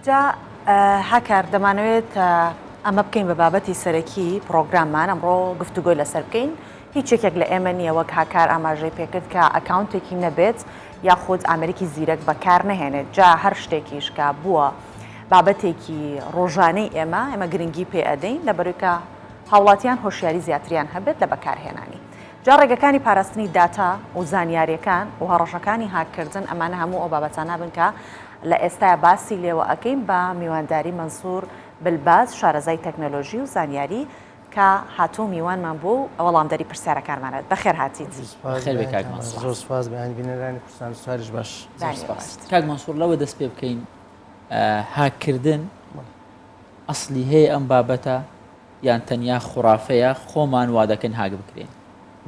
جا هاکار دەمانەوێت ئەمە بکەین بە بابەتی سەرەکی پرۆگراممان ئەمڕۆ گفتوگۆی لەسەر بکەین. هیچ یەکێک لە ئێمە نییە وەک هاکار ئاماژەی پێکرد کە ئەکاونتێکی نەبێت یاخود ئامریکی زیرەک بەکار نەهێنێت. جا هەر شتێکیش کە بووە بابەتێکی ڕۆژانەی ئێمە گرنگی پێ ئەدەین لەبەرەوەی هاوڵاتیان هۆشیاری زیاتریان هەبێت لە بەکارهێنانی. جا ڕێگەکانی پاراستنی داتا و زانیاریەکان و هەڕەشەکانی هاکردن ئەمانە هەموو ئەو بابەتانە بن کە لە ئێستاە باسی لێوە ئەەکەین بە میوانداری مەنسوور بلباز شارەزای تەکنەلۆژی و زانیاری کە هاتوو میوانمان بوو وەڵامدەری پرسیارەکانمانێت. بەخێر هاتیت. زۆر سپاس بەیانی بینەرانی کوردستان سواریش باش. کاک مەنسوور لەوە دەست پێ بکەین هاکردن ئەسلی هەیە ئەم بابەتە یان تەنیا خوڕافەیە خۆمان وا دەکەن هاک بکرێن؟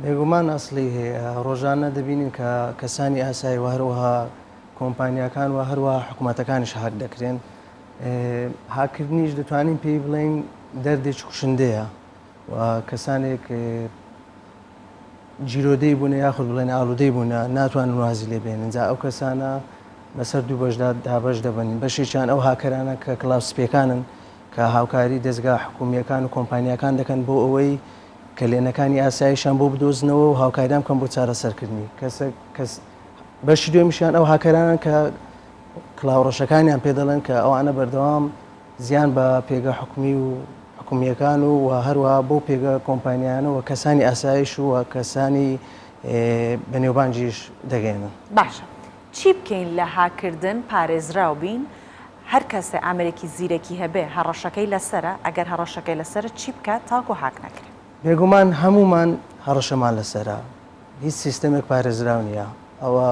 بێگومان ئەسلی هەیە. ڕۆژانە دەبینین کە کەسانی ئاسایی و هەروەها کۆمپانیاکان و هەروەها حکوومەتەکانیش هاک دەکرێن. هاکردنیش دەتوانین پێی بڵێین دەردێکی کوشندەیە و کەسانێک جیرۆدەی بوون یاخود بڵێن ئاڵودەی بوون ناتوانن وازی لێ بێنن. جا ئەو کەسانە لەسەر دوو بەشدا دابەش دەبنین. بەشێکیان ئەو هاکەرانە کە کلااوسپێکانن کە هاوکاری دەستگا حکوومیەکان و کۆمپانیەکان دەکەن بۆ ئەوەی کە لێنەکانی ئاساییشان بۆ بدۆزنەوە و هاوکاریان بکەن بۆ چارەسەرکردنی. بەشی دوێمیشیان ئەو هاکەرانن کە کلااوڕەشەکانیان پێ دەڵێن کە ئەوانە بەردەوام زیان بە پێگە حکومی و حکومیەکان و هەروەها بۆ پێگە کۆمپانیانەوە کەسانی ئاسایش و کەسانی بەنێوبانجیش دەگەێنن. باشە، چی بکەین لە هاکردن پارێزراو بین؟ هەر کەسێ ئامریکی زیرەکی هەبێ هەڕەشەکەی لەسرە، ئەگەر هەڕەشەکەی لەسرە چی بکات تاکو هاک نەکرێت؟ بێگومان هەمومان هەڕەشەمان لەسرە، هیچ سیستەمێک پارێزراو نییە. ئەوە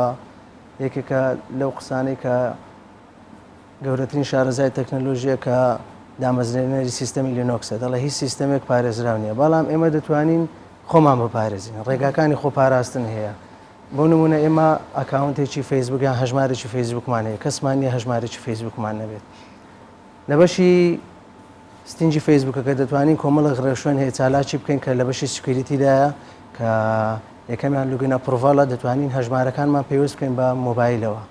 یەکێکە لەو قسانەی کە گەورەترین شارەزای تەکنەلۆژیە کە دامەزرێنەری سیستەمی لینۆکسە دەڵێ هیچ سیستەمێک پارێزراو نییە، بەڵام ئێمە دەتوانین خۆمان بپارێزین. ڕێگاکانی خۆ پاراستن هەیە. بۆ نمونە ئێمە ئەکاونتێکی فەیسبوک یان هەژمارێکی فەیسبوکمان هەیە، کەسمان نییە هەژمارێکی فەیسبوکمان نەبێت. لە بەشی ستینجی فەیسبوکەکە دەتوانین کۆمەڵە ڕێشوێن هەیە چالاکی بکەین کە لە بەشی سکیوریتیدایە کە یەکەمیان لوگینە پرۆڤاڵە دەتوانین هەژمارەکانمان پێویست بکەین بە مۆبایلەوە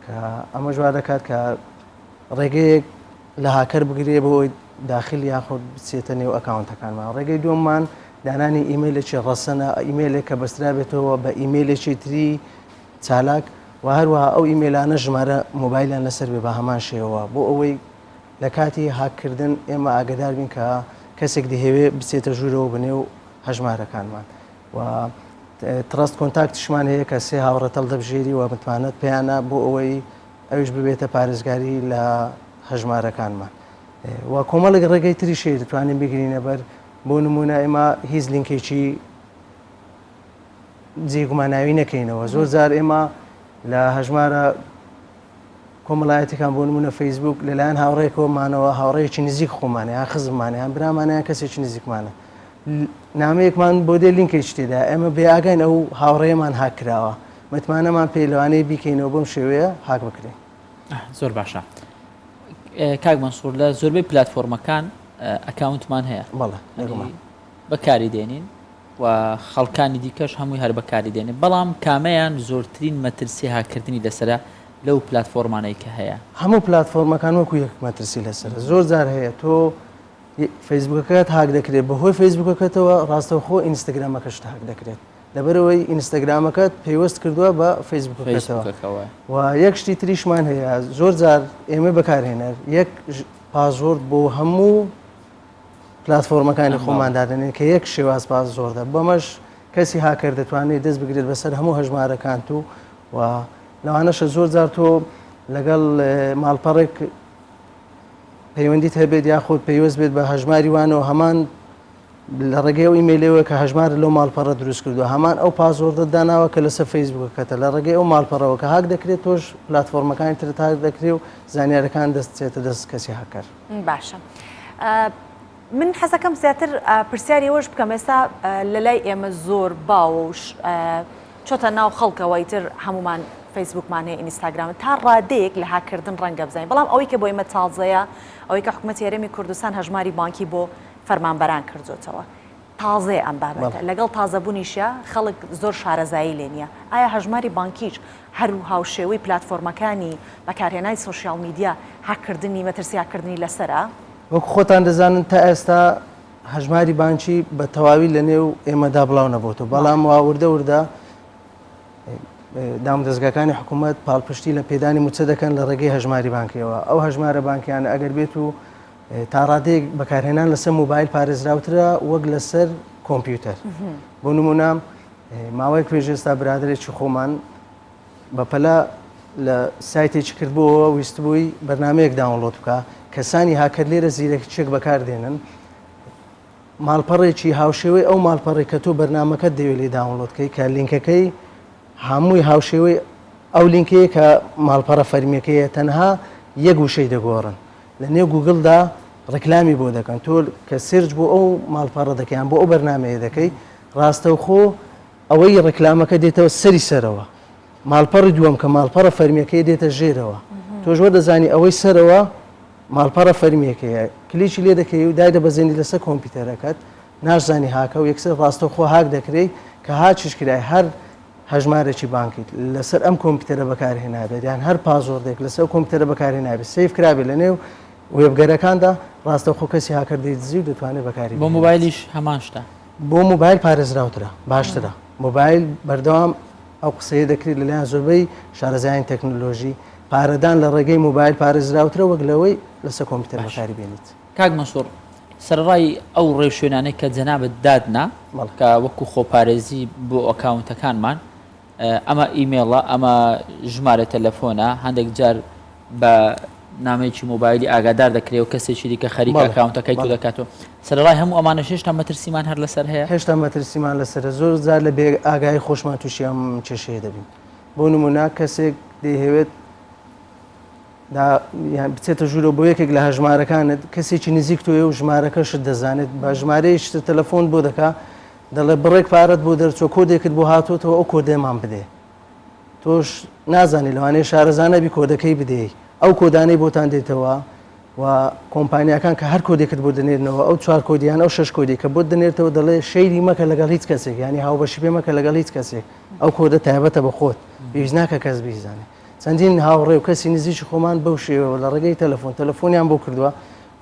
کە ئەمە جوار دەکات کە ڕێگەیەک لە هاکەر بگرێ بۆ ئەوی داخل یاخود بچێتە نێو ئەکاونتەکانمان. ڕێگەی دووەممان دانانی ئیمێلێکی ڕەسەنە، ئیمێلێک کە بەسترا بێتەوە بە ئیمێلێکی تری چالاک و هەروەها ئەو ئیمێلانە ژمارە مۆبایلیان لەسەر بێ بە هەمان شێوە بۆ ئەوەی لە کاتی هاکردن ئێمە ئاگدار بین کە کەسێک دەهێوێ بچێتە ژوورەوە بنێو هەژمارەکانمان. و ترست کۆنتاکتشمان هەیە کە سێ هاوڕە تەڵدەبژێری و متمانەت پێیانە بۆ ئەوەی ئەویش ببێتە پارێزگاری لە هەژمارەکانمان. و کۆمەڵێک ڕێگەی تریشەیە دەتوانین بگرینە بەر. بۆ نمونە ئێمە هیچ لینکێکی جێگوماناوی نەکەینەوە. زۆر جار ئێمە لە هەژمارە کۆمەڵایەتەکان بۆ نمونە فەیسبوک لەلایەن هاوڕێکەوەمانەوە هاوڕێیەکی نزیک خۆمانە یان خزممانە یان برامانەیان کەسێکی نزیکمانە نامەیەکمان بۆ دێ لینکێکی تێدا ئێمە بێئاگین ئەو هاوڕێیەمان هاک کراوە، متمانەمان پێی لەوانەیە بیکەینەوە بەم شێوەیە هاک بکرێن. زۆر باشە. کاک مەنسوور لە زۆربەی پلاتفۆرمەکان ئەکاونتمان هەیە بەکاری دێنین و خەڵکانی دیکەش هەمووی هەر بەکاری دێنێت، بەڵام کامەیان زۆرترین مەترسی هاکردنی لەسرە لەو پلاتفۆرمانەی کە هەیە؟ هەموو پلاتفۆرمەکان وەکو یەک مەترسی لەسرە. زۆر جار هەیە تۆ فەیسبوکەکەت هاک دەکرێت بەهۆی فەیسبوکەکەتەوە ڕاستەوخۆ ئینستاگرامەکەشت هاک دەکرێت لەبەرەوەی ئینستاگرامەکەت پێوەست کردووە بە فەیسبوکەکەتەوە. و یەک شتی تریشمان هەیە زۆر جار ئێمە بەکارهێنەر یەک پازۆرد بۆ هەموو پلاتفۆرمەکانی خۆماندادنێن کە یەک شێواز پازۆردە. بەمەش کەسی هاکەر دەتوانێت دەست بگرێت بەسەر هەموو هەژمارەکان و لەوانەشە زۆر جار تۆ لەگەڵ ماڵپەڕێک پەیوەندیت هەبێت یاخود پێویست بێت بە هەژماری وانەوە هەمان لە ڕێگەی ئەو ئیمێلەوە کە هەژمار لەو ماڵپەڕە دروست کردووە هەمان ئەو پازۆردە داناوە کە لەسەر فەیسبوکەکەتە لە ڕێگەی ئەو ماڵپەڕەوە کە هاک دەکرێت تۆش پلاتفۆرمەکانی ترت هاک دەکرێت و زانیاریەکان دەستێتە دەست کەسی هاکەر. باشە. من حەزەکەم زیاتر پرسیاری ئەوەش بکەم ئێستا لە لای ئێمە زۆر باوەش چۆتە ناو خەڵکەوەی تر هەمومان فەیسبوکمان هەیە ئینستاگرام تا ڕادەیەک لە هاکردن ڕەنگە بزانین، بەڵام ئەوەی کە بۆ ئێمە تازەیە ئەوەی کە حکوومەتی هەرێمی کوردستان هەژماری بانکی بۆ فەرمانبەران کردوتەوە تازێ ئەم بابەتە لەگەڵ تازەبوونیشە خەڵک زۆر شارەزایی لێ نییە ئایا هەژماری بانکیش هەرو هاوشێوەی پلتفۆرمەکانی بەکارهێنای سوۆسیال میدیا هاکردنی مەترسیاکردنی لەسرە وەکو خۆتان دەزانن تا ئێستا هەژماری بانکی بە تەواوی لە نێو ئێمەدا بڵاو نەبووتەوە بەڵام وردە دام دەستگاکانی حکوومەت پاڵپشتی لە پێدانی موچە دەکەن لە ڕێگەی هەژماری بانکیەوە ئەو هەژمارە بانکیان ئەگەر بێت و تا ڕادەیەک بەکارهێنان لەسەر موبایل پارێزراوترە وەک لەسەر کۆمپیوتەر بۆ نمونە ماوەیەک پێش ئێستا برادرێکی خۆمان بەپەلا لە سایتێکی کردبووەوە ویستبووی بەرنمەیەک داوڵۆت بکە کەسانی هاکر لێرە زیرەکچێک بەکاردێنن ماڵپەڕێکی هاوشێوەی ئەو ماڵپەڕی کە تۆ بەرنمەکە دەوێت لێ داوڵۆتکەی کە لینکەکەی هەمووی هاوشێوەی ئەو لینکەیە کە ماڵپەڕە فەرمیەکەیە تەنها یەک وشەی دەگۆڕن لە نێو گوگڵدا ڕکلامی بۆ دەکەن تۆ کە سرج بۆ ئەو ماڵپەڕە دەکەیان بۆ ئەو بەرنمەیە دەکەی ڕاستەوخۆ ئەوەی ڕکلامەکە دێتەوە سەری سەرەوە ماڵپەڕی دووەم کە ماڵپەڕە فەرمیەکەی دێتە ژێرەوە تۆ ژوە دەزانی ئەوەی سەرەوە ماڵپەڕە فەرمیەکەیە کلیکی لێ دەکەی و دای دەبەزێنی لەسەر کۆمپیوتەرەکەت ناشزانی هاکە و یەکسەر ڕاستەوخۆ هاک دەکرێت کە هاچش کرای هەر هەژمارێکی بانکیت لەسەر ئەم کۆمپیوتەرە بەکارهێنابێت یان هەر پازۆردێک لەسەر کۆمپیوتەرە بەکارهێنابێت سیف کرابێت لە نێو وێبگەرەکاندا ڕاستەوخۆ کەسی هاکر دەیدزی و دەتوانێت بەکاری بۆ موبایلیش هەمان شتە بۆ موبایل پارێزراوترە باشترە موبایل بەردەوام ئەو قسەیە دەکرێت لەلایەن زۆربەی شارەزایانی تەکنۆلۆژی پارەدان لە ڕێگەی موبایل پارێزراوترە وەک لەوەی لەسەر کۆمپیوتەر بەکاری بێنیت کاک مەسوور سەرڕای ئەو ڕێوشوێنانەی کە جەنابەت دادنا کە وەکو خۆپارێزی بۆ ئەکاونتەکانمان ئەمە ئیمێڵە ئەمە ژمارە تەلەفۆنە هەندێک جار بە نامەیەکی موبایلی ئاگادار دەکرێت و کەسێکی دیکە خەریک ئەکاونتەکەی تو دەکاتەوە سەرڕای هەموو ئەمانە هێشتا مەترسیمان هەر لەسەر هەیە هێشتا مەترسیمان لەسەر زۆر جار لە بێ ئاگای خۆشمان تووشی ئەم کێشەیە دەبین بۆ نمونە کەسێک دەیهەوێت بچێتە ژوورە بۆ یەکێک لە هەژمارەکانت کەسێکی نزیک تۆیە و ژمارەکەشت دەزانێت بە ژمارەیەشتە تەلەفۆن بۆ دەکا دەڵێ بڕێک پارەت بۆ دەرچۆ کۆدێکت بۆ هاتوۆتەوە ئەو کۆدەمان بدێ تۆش نازانی لەوانەیە شارەزانەبی کۆدەکەی بدەی ئەو کۆدانەی بۆتان دێتەوە و کۆمپانیەکان کە هەر کۆدێکت بۆ دەنێرنەوە ئەو 4 کۆدیان ئەو 6 کۆدی کە بۆ دەنێرتەوە دەڵێ شەیری مەکە لەگەڵ هیچ کەسێک ینی هاوبەشی پێ مەکە لەگەڵ هیچ کەسێک ئەو کۆدە تایبەتە بە خۆت پێویست ناکە کەس بیزانێت چەندین هاوڕێ و کەسی نزیکی خۆمان بەو شێوەوە لە ڕێگەی تەلەفۆنیان بۆ کردووە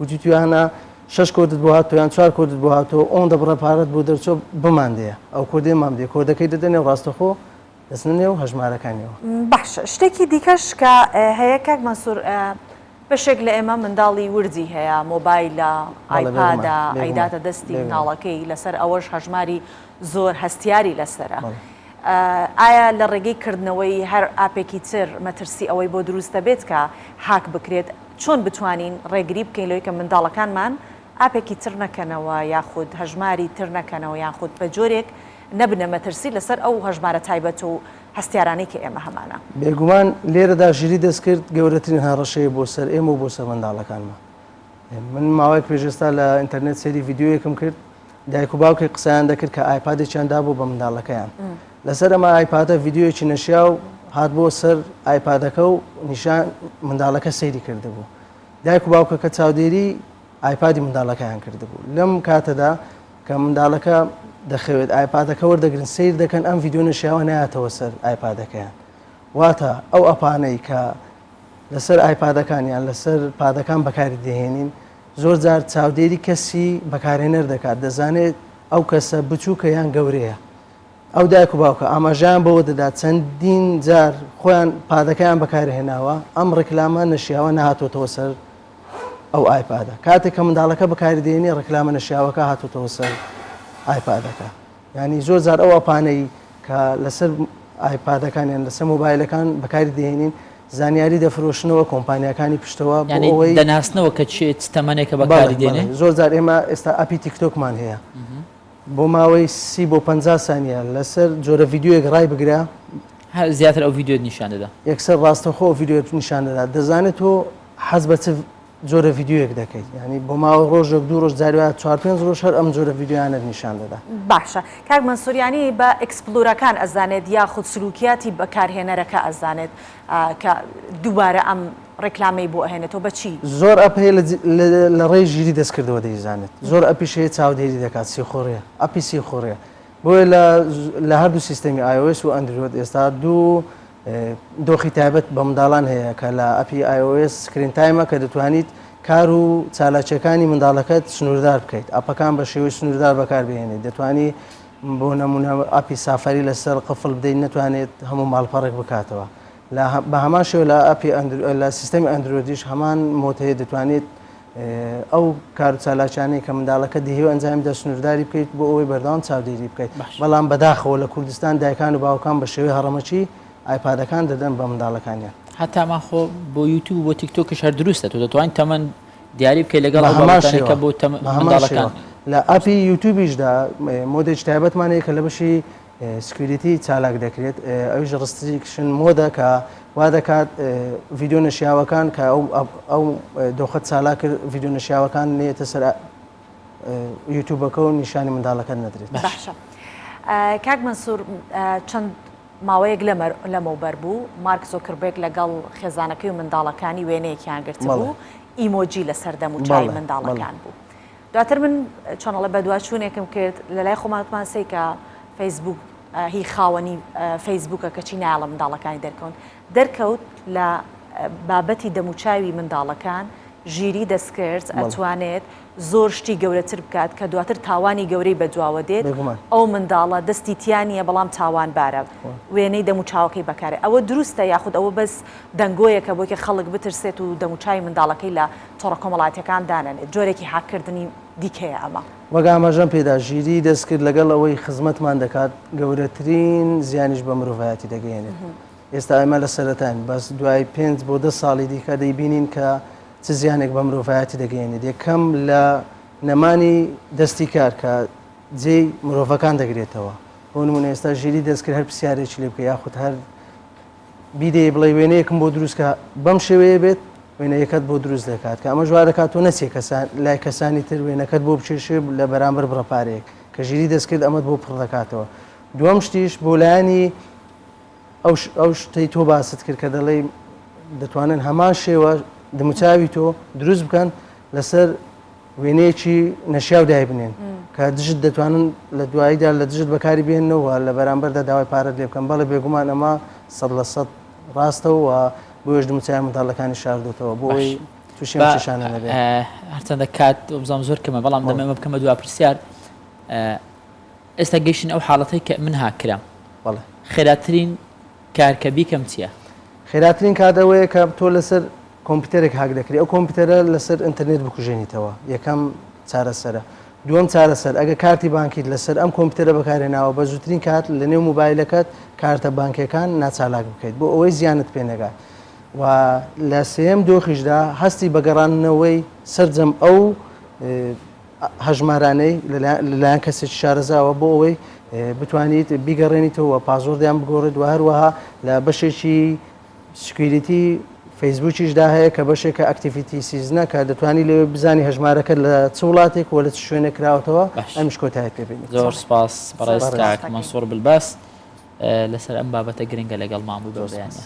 وتی تویانە 6 کۆدت بۆ هاتۆ یان 4 کۆدت بۆ هاتۆ ئەوەن دەبڕە پارەت بۆ دەرچۆ بماندەیە ئەو کۆدێ مامدێ کۆدەکەی دەدەنێ و ڕاستەخۆ دەستنە نێو هەژمارەکانیەوە باشە شتێکی دیکەش کە هەیە کاک مەسوور بەشێک لە ئێمە منداڵی وردی هەیە مۆبایلە ئایپادە ئەیداتە دەستی مناڵەکەی لەسەر ئەوەش هەژماری زۆر هەستیاری لەسرە ئایا لە ڕێگەی کردنەوەی هەر ئاپێکی تر مەترسی ئەوەی بۆ دروستە بێت کە هاک بکرێت چۆن بتوانین ڕێگری بکەین لەوەی کە منداڵەکانمان ئاپێکی تر نەکەنەوە یاخود هەژماری تر نەکەنەوە یاخود بە جۆرێک نەبنە مەترسی لەسەر ئەو هەژمارە تایبەت و هەستیارانەی کە ئێمە هەمانە بێگومان لێرەدا ژیری دەست کرد گەورەترین هەڕەشەیە بۆ سەر ئێمە و بۆ سەر منداڵەکانمە من ماوەیەک پێشێستا لە ئینتەرنێت سەری ڤیددیویەکم کرد دایک و باوکی قسەیان دەکرد کە ئایپادێکیان دابوو بە منداڵەکەیان لەسەر ئەمە ئایپادە ڤیددیویەکی نەشیا و هات بۆ سەر ئایپادەکە و نیشان منداڵەکە سەیری کردبوو دایک و باوکەکە چاودێری ئایپادی منداڵەکەیان کردبوو لەم کاتەدا کە منداڵەکە دەخەوێت ئایپادەکە وەردەگرن سیر دەکەن ئەم ڤیددیو نەشیاوە نایاتەوە سەر ئایپادەکەیان واتە ئەو ئەپانەی کە لەسەر ئایپادەکانیان لەسەر پادەکان بەکاری دەهێنین زۆر جار چاودێری کەسی بەکارهێنەر دەکات دەزانێت ئەو کەسە بچووکە یان گەورەیە ئەو دایک و باوکە ئاماژیان بەوە دەدات چەندین جار خۆیان پادەکەیان بەکارهێناوە ئەم ڕکلامە نەشیاوە نهاتۆتەوە سەر ئەو ئایپادە کاتێک کە منداڵەکە بەکاری دێنێ ڕکلامە نەشیاوەکە هاتوتەوە سەر ئایپادەکە ینی زۆر جار ئەو ئەپانەی کە لەسەر ئایپادەکانیان لەسەر مۆبایلەکان بەکاری دێنین زانیاری دەفرۆشنەوە کۆمپانیەکانی پشتەوە ئەوەی دەناسنەوە کە چێت تەمەنێکە بەکاری دێنێ زۆر جار ئێمە ئێستا ئاپی تیکتۆکمان هەیە بۆ ماوەی 30 بۆ 50 سانیە لەسەر جۆرە ڤیددیوەک ڕای بگرا زیاتر ئەو ڤیددیۆت نیشان دەدا یەکسەر ڕاستەخۆ ڤیددیۆ نیشان دەدا دەزانێت تۆ حەز بە چ جۆرە ڤیددیوەک دەکەیت ینی بۆ ماوە ڕۆژێک دوو ڕۆژ جاروات 4-5 ڕۆژ هەر ئەم جۆرە ڤیددیویانە نیشان دەدا. باشە کاک منسووریانی بە ئەکسپلۆرەکان ئەزانێت یا خودسلوکیاتی بەکارهێنەرەکە ئەزانێت کە دووبارە ئەم ڕێکلامی بۆ ئەهێنێتەوە بەچی زۆر ئەپەیە لە ڕێی ژیری دەستکردەوە دەیزانێت زۆر ئەپیشەیە چاودێری دەکات سیخۆڕەیە ئەپی سیخۆڕەیە بۆیە لە هەردوو سیستەمی iOS و ئەندروۆد ئێستا دوو دۆخی تایبەت بە منداڵان هەیە کە لە ئەپی iOS سکرین تایمە کە دەتوانیت کار و چالاکیەکانی منداڵەکەت سنووردار بکەیت ئەپەکان بە شێوەی سنووردار بەکاربهێنێت دەتوانی بۆ نمونە ئەپی سافاری لەسەر قفڵ بدەیت نەتوانێت هەموو ماڵپەڕێک بکاتەوە بە هەمان شێوە لە ئەپی لە سیستەمی ئەندروۆدیش هەمان مۆتەیە دەتوانێت ئەو کار و چالاکیانەی کە منداڵەکە دەهێو ئەنجامی دە سنوورداری بکەیت بۆ ئەوەی بەردەوام چاودێری بکەیت بەڵام بەداخەوە لە کوردستان دایکان و باوکان بە شێوەی هەڕەمەچی ئایپادەکان دەدەن بە منداڵەکانیان هەتامان خۆ بۆ یوتیوب بۆ تیکتۆکش هەر دروستە تۆ دەتوانین تەمەەن دیاری بکەیت لەگەڵ هەماشەکە بۆ منداڵەکان لە ئەپی یوتیوبیشدا مۆدێک تایبەتمانەیە کە لە بەشی سکوریتی چالاک دەکرێت ئەویش ڕستریکشن مۆدە کە وا دەکات ڤیددیو نەشیاوەکان کە ئەو دۆخەت چالا کرد ڤیددیو نەشیاوەکان نێتە سەر یوتیوبەکە و نیشانی منداڵەکە نەدرێت. باشە کاک منسوور چەند ماوەیەک لەمەوبەر بوو مارک زۆکربێک لەگەڵ خێزانەکەی و منداڵەکانی وێنەیەکیان گرت بوو ئیمۆجی لە سەردەم و چای منداڵەکان بوو. دواتر من چۆنەڵە بە دوچوونێکم کرد لە لای خۆماتمان سی کە فەیسبوک هی خاوەنی فەیسبوکە کەچی نایڵە منداڵەکانی دەرکەون دەرکەوت لە بابەتی دەموچاوی منداڵەکان ژیری دەستکرد ئەتوانێت زۆر شتی گەورەتر بکات کە دواتر تاوانی گەورەی بەدواوە دێت ئەو منداڵە دەستی تیانە بەڵام تاوان بارە وێنەی دەموچاوەکەی بەکارێ ئەوە دروستە یاخود ئەوە بەس دەنگۆیەکە بۆکە خەڵک بترسێت و دەموچاوی منداڵەکەی لە تۆڕە کۆمەڵاتیەکان دانێت جۆرێکی حاکردنی دیکەیە ئەمە وەگامەژەم پێدا ژیری دەستکرد لەگەڵ ئەوەی خزمەتمان دەکات گەورەترین زیانیش بە مرۆڤایەتی دەگەێنێت ئێستا ئەمە لە سەرەتان بەس دوای 5 بۆ 10 ساڵی دیکە دەیبینین کە چ زیانێک بە مرۆڤایەتی دەگەێنێت یەکەم لە نەمانی دەستی کار کە جێی مرۆڤەکان دەگرێتەوە بۆ نمونە ئێستا ژیری دەستکرد هەر پرسیارێکی لێ بکە یاخود هەر بیدێ بڵێ وێنەیەکم بۆ دروستکە بەم شێوەیە بێت وێنەیەکەت بۆ دروست دەکات کە ئەمە ژوار دەکات تۆ نەچێ لای کەسانی تر وێنەکەت بۆ بچێشێ لە بەرامبەر بڕەپارێک کە ژیری دەستکرد ئەمەت بۆ پڕ دەکاتەوە. دووەم شتیش بۆ لایانی ئەو شتەی تۆ باست کرد کە دەڵێ دەتوانن هەمان شێوە دەموچاوی تۆ دروست بکەن لەسەر وێنەیەکی نەشیاو دای بنێن کە دژت دەتوانن لە دواییدا لە دژت بەکاری بێنەوە لە بەرامبەردا داوای پارەت لێ بکەن بەڵێ بێگومان ئەمە 100% ڕاستەوە بۆیش دموچای منداڵەکانی شاردوتەوە بۆ ئەوی تووشیشانە نەبێت هەرچەندە کات بزانام زۆر کەمە بەڵام دەمەمە بکەمە دو پرسیار ئێستا گەیشتن ئەو حاڵەتەی کە من هاکرام خێراترین کارکە بیکەم چییە؟ خێراترین کاتەوەیە کە تۆ لەسەر کۆمپیوتەرێک هاک دەکری ئەو کۆمپیوتەرە لەسەر ئینتەرنێت بکوژێنیتەوە یەکەم چارەسەرە. دووەم چارەسەر ئەگە کارتی بانکیت لەسەر ئەم کۆمپیوتەرە بەکارهێناوە بە زووترین کات لە نێو موبایلەکەت کارتە بانکیەکان ناچالاک بکەیت بۆ ئەوەی زیانت پێنەگات و لە سێم دۆخیشدا هەستی بەگەڕانەوەی سەرجەم ئەو هەژمارانەی لەلایەن کەسێکی شارەزاوە بۆ ئەوەی بتوانیت بیگەڕێنیتەوە پازۆردیان بگۆڕێت و هەروەها لە بەشێکی سکوریتی فەیسبوکیشدا هەیە کە بەشێکە ئەکتیڤیتی سیزنە کە دەتوانی لێ بزانی هەژمارەکەت لە چ وڵاتێک و لە چ شوێنە کراوەتەوە ئەمیش کۆتایی پێبینیت. زۆر سپاس بەڕێز کاک منسوور بلباس لەسەر ئەم بابەتە گرنگە لەگەڵ ماموو بەیانە.